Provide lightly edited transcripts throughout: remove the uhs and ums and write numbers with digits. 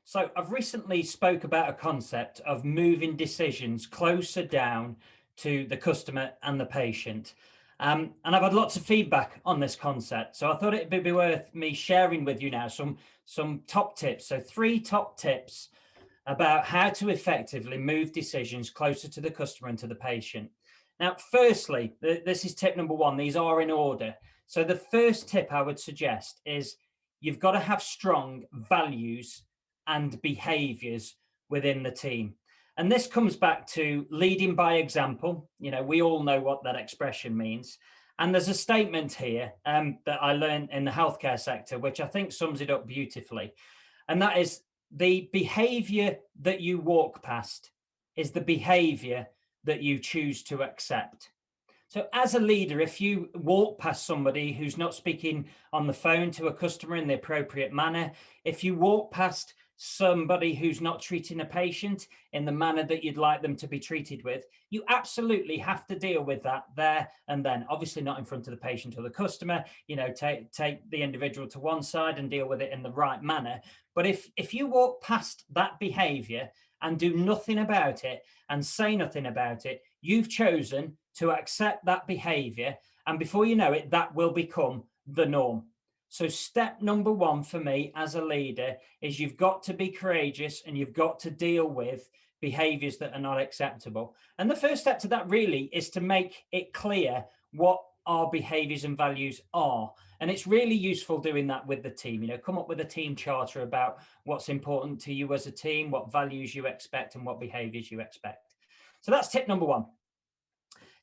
So I've recently spoke about a concept of moving decisions closer down to the customer and the patient. And I've had lots of feedback on this concept. So I thought it'd be worth me sharing with you now some top tips. So 3 top tips about how to effectively move decisions closer to the customer and to the patient. Now, firstly, this is tip number 1. These are in order. So the first tip I would suggest is you've got to have strong values and behaviors within the team. And this comes back to leading by example. You know, we all know what that expression means. And there's a statement here that I learned in the healthcare sector, which I think sums it up beautifully. And that is, the behavior that you walk past is the behavior that you choose to accept. So as a leader, if you walk past somebody who's not speaking on the phone to a customer in the appropriate manner, if you walk past somebody who's not treating a patient in the manner that you'd like them to be treated with, you absolutely have to deal with that there and then. Obviously not in front of the patient or the customer, take the individual to one side and deal with it in the right manner. But if you walk past that behavior and do nothing about it and say nothing about it, you've chosen to accept that behavior. And before you know it, that will become the norm. So step number 1 for me as a leader is you've got to be courageous and you've got to deal with behaviors that are not acceptable. And the first step to that really is to make it clear what our behaviors and values are. And it's really useful doing that with the team. Come up with a team charter about what's important to you as a team, what values you expect and what behaviors you expect. So that's tip number 1.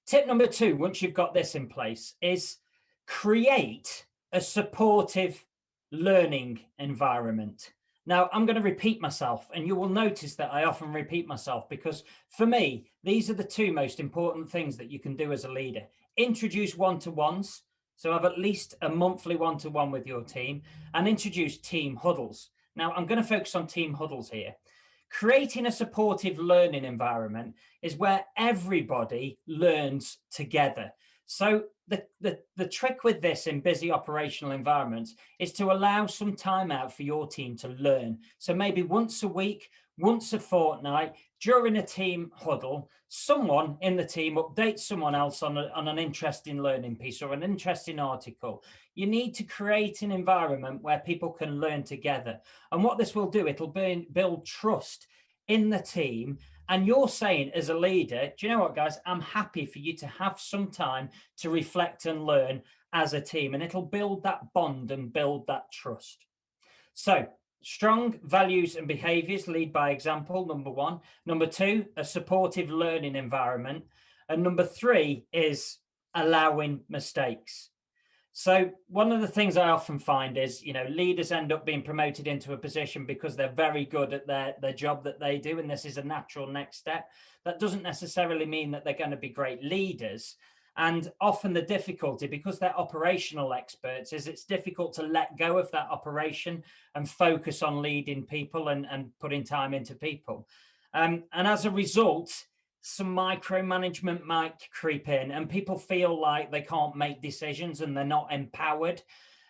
Tip number 2, once you've got this in place, is create a supportive learning environment. Now, I'm going to repeat myself, and you will notice that I often repeat myself because for me, these are the 2 most important things that you can do as a leader. Introduce one-to-ones, so have at least a monthly one-to-one with your team, and introduce team huddles. Now, I'm going to focus on team huddles here. Creating a supportive learning environment is where everybody learns together. So the trick with this in busy operational environments is to allow some time out for your team to learn. So maybe once a week, once a fortnight, during a team huddle, someone in the team updates someone else on an interesting learning piece or an interesting article. You need to create an environment where people can learn together. And what this will do, it'll build trust in the team. And you're saying as a leader, do you know what, guys, I'm happy for you to have some time to reflect and learn as a team. And it'll build that bond and build that trust. So strong values and behaviors, lead by example, number 1. Number 2, a supportive learning environment. And number 3 is allowing mistakes. So one of the things I often find is, leaders end up being promoted into a position because they're very good at their job that they do. And this is a natural next step. That doesn't necessarily mean that they're going to be great leaders. And often the difficulty, because they're operational experts, is it's difficult to let go of that operation and focus on leading people and putting time into people. And as a result, some micromanagement might creep in and people feel like they can't make decisions and they're not empowered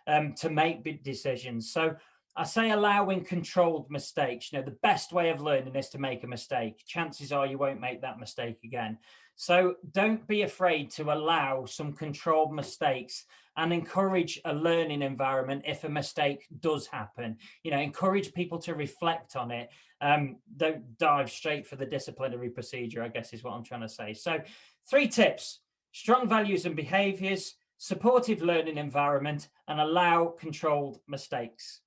to make big decisions. So I say allowing controlled mistakes. The best way of learning is to make a mistake. Chances are you won't make that mistake again. So don't be afraid to allow some controlled mistakes and encourage a learning environment if a mistake does happen. Encourage people to reflect on it. Don't dive straight for the disciplinary procedure, I guess is what I'm trying to say. So 3 tips: strong values and behaviors, supportive learning environment, and allow controlled mistakes.